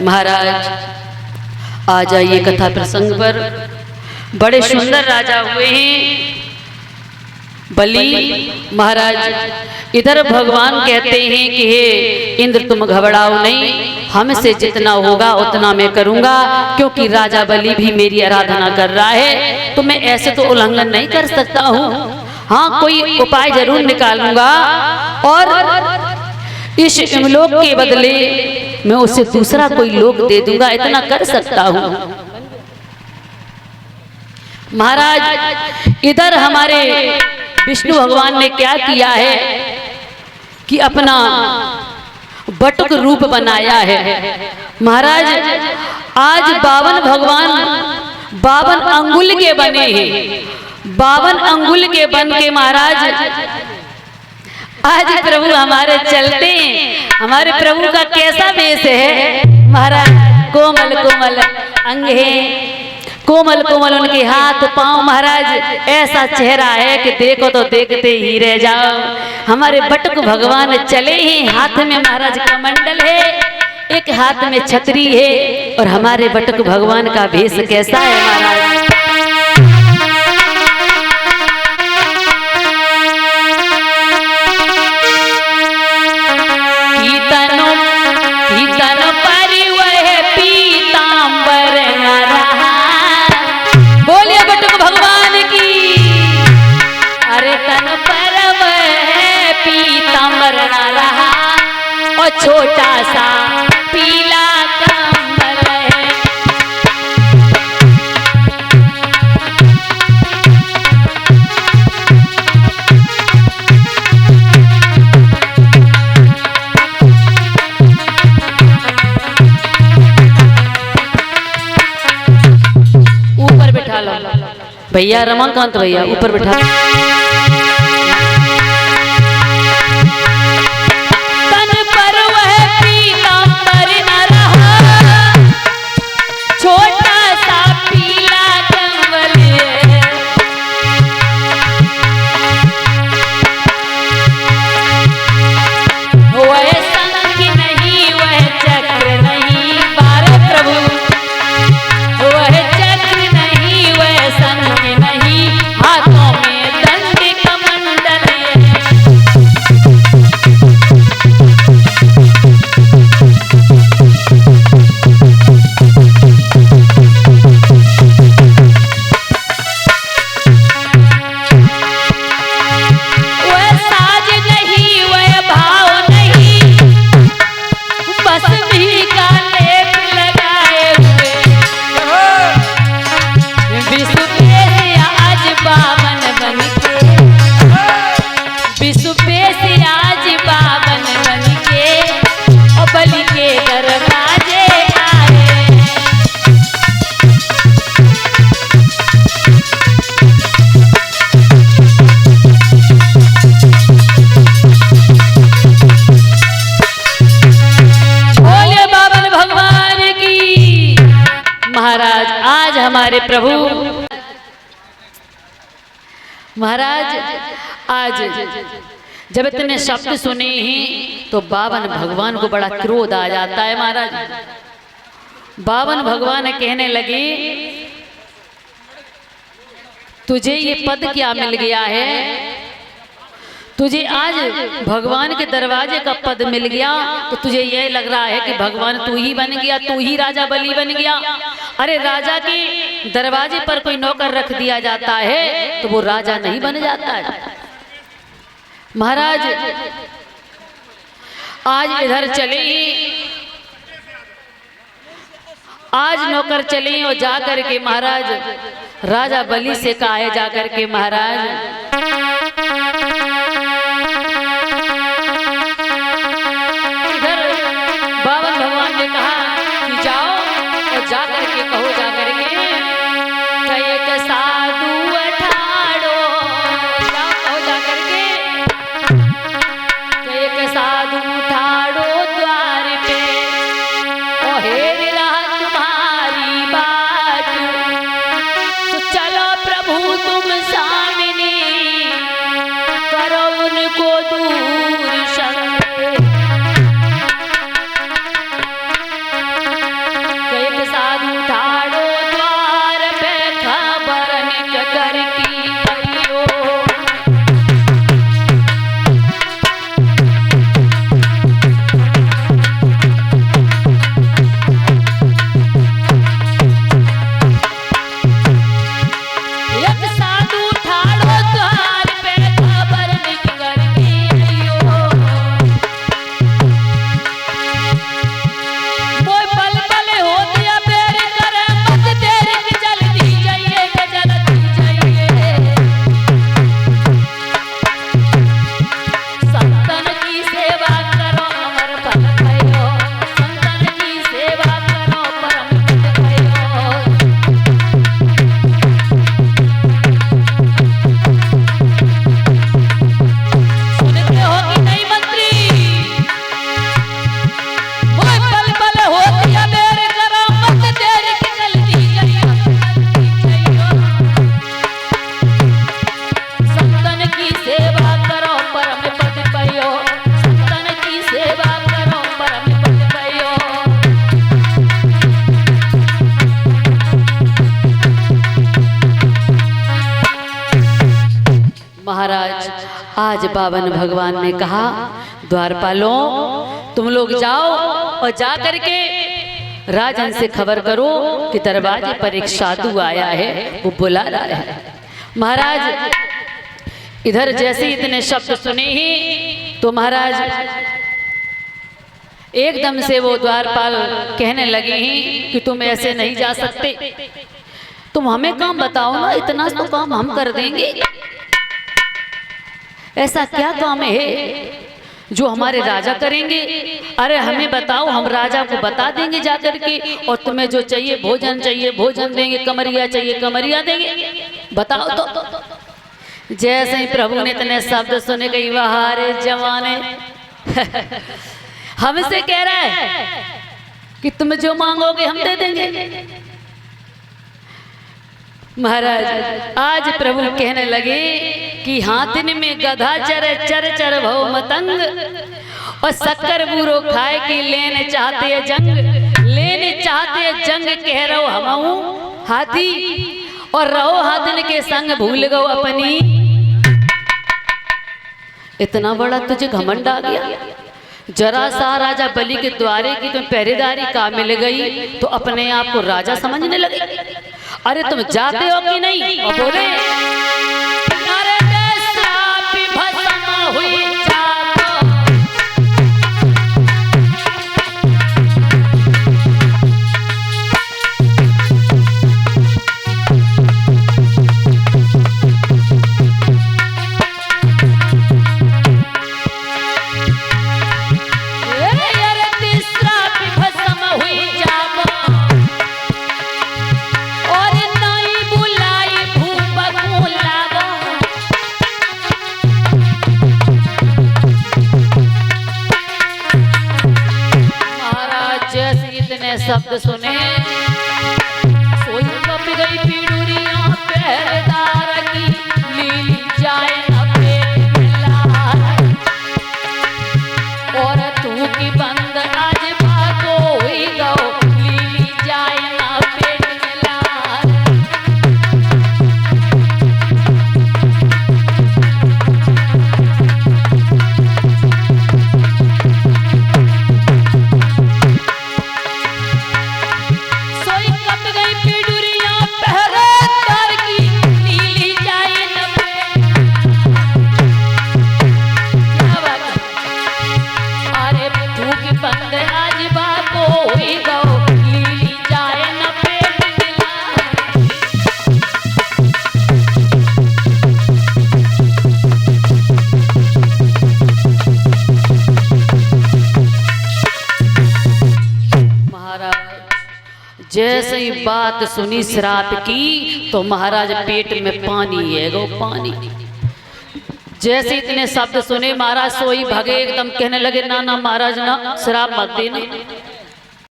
महाराज आ जाइए कथा प्रसंग पर। बड़े सुंदर राजा हुए हैं बलि महाराज। इधर भगवान कहते हैं कि हे इंद्र तुम घबराओ नहीं, हमसे जितना होगा उतना मैं करूंगा, क्योंकि राजा बलि भी मेरी आराधना कर रहा है, तो मैं ऐसे तो उल्लंघन नहीं कर सकता हूँ। हाँ, कोई उपाय जरूर निकालूंगा और इस इमलोक के बदले मैं उसे दूसरा कोई लोक दे दूंगा, इतना कर सकता हूँ। महाराज इधर हमारे विष्णु भगवान ने क्या किया है कि अपना बटुक रूप बनाया है। महाराज आज 52 भगवान 52 अंगुल के बने हैं। 52 अंगुल के बन के महाराज आज प्रभु हमारे चलते हैं। हमारे प्रभु का कैसा वेश है महाराज, कोमल कोमल अंग है, कोमल कोमल उनके हाथ पांव। महाराज ऐसा चेहरा है कि देखो तो देखते ही रह जाओ। हमारे बटुक भगवान चले हैं, हाथ में महाराज कमंडल है, एक हाथ में छतरी है, और हमारे बटुक भगवान का भेष कैसा है महाराज। छोटा सा पीला कंबल है, ऊपर बैठा लो भैया, रमाकांत भैया ऊपर बैठा लो। हमारे प्रभु महाराज आज जब इतने शब्द सुने हैं तो 52 भगवान को बड़ा क्रोध आ जाता है। महाराज 52 भगवान कहने लगे तुझे ये पद क्या मिल गया है, तुझे आज भगवान के दरवाजे का पद मिल गया, तो तुझे यह लग रहा है कि भगवान तू ही बन गया, तू ही राजा बलि बन गया। अरे राजा के दरवाजे पर कोई नौकर रख दिया जाता है तो वो राजा नहीं बन जाता है। महाराज आज इधर चले, आज नौकर चले और जाकर के महाराज राजा बलि से कहा है जाकर के महाराज इधर 52 भगवान ने कहा कि जाओ और जाकर के कहो जाकर के एक साधु अठाड़ो, जाओ कहो जाकर के एक साधु उठाड़ो द्वार पे, ओ हे तुम्हारी बात, तो चलो प्रभु तुम सामने करो उनको दूर शंके। आज पावन भगवान ने कहा, द्वारपालों तुम लोग जाओ और जा करके राजन से खबर करो कि दरवाजे पर एक साधु आया है, वो बुला रहा है। महाराज इधर जैसे इतने शब्द सुने ही तो महाराज एकदम से वो द्वारपाल कहने लगे ही कि तुम ऐसे नहीं जा सकते, तुम हमें काम बताओ ना, इतना तो काम हम कर देंगे। ऐसा क्या काम है जो हमारे राजा करेंगे? अरे हमें बताओ, हम राजा को बता देंगे जाकर के, और तुम्हें जो चाहिए भोजन चाहिए भोजन देंगे, कमरिया चाहिए कमरिया देंगे, बताओ तो। जैसे ही प्रभु ने इतने शब्द सुने गई, वहारे जवाने हमसे कह रहा है कि तुम जो मांगोगे हम दे देंगे। महाराज आज प्रभु कहने लगे कि हाथिन में गधा चर चर चर भव मतंग, और शक्कर बूरो खाए कि लेने चाहते जंग, लेने चाहते जंग कह रहो हम हाथी, और रहो हाथिन के संग भूल गो अपनी। इतना बड़ा तुझे घमंड आ गया? जरा सा राजा बलि के द्वारे की तुम पहरेदारी का मिल गई तो अपने आप को राजा समझने लगे। अरे तुम जाते हो कि नहीं? और बोले अरे हुई शब्द सुने सोई कप गई पीड़ुरिया पहरेदार की, ली जाए न पेट मिलार, और तू की बंद आज भागो हुई गो, ली जाए न पेट मिलार। जैसे ही बात सुनी श्राप की तो महाराज पेट में पानी है गो पानी। जैसे इतने शब्द सुने महाराज सोई भगे, एकदम कहने लगे ना ना महाराज ना, श्राप मत देना।